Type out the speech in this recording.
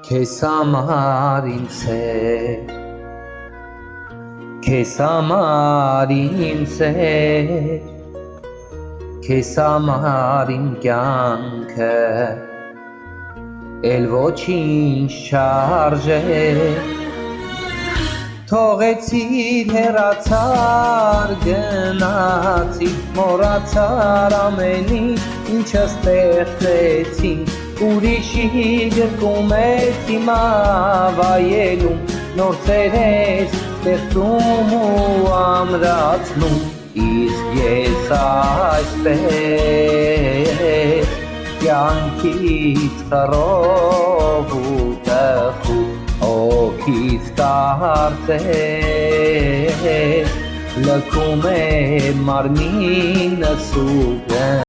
Քեզ համար ինձ է Քեզ համար ինձ է Քեզ համար իմ կյանքը Էլ ոչինչ չարժե Թողեցիր հեռացար գնացիր մոռացար ամեն ինչը ստեղծեցինք Ուրիշի գրկում ես հիմա վայելում Նոր սերես ստեղծում ու ամրացնում Իսկ ես այսպես կյանքից խռով ու տխուր Հոգից կարծես լքում է մարմինս ու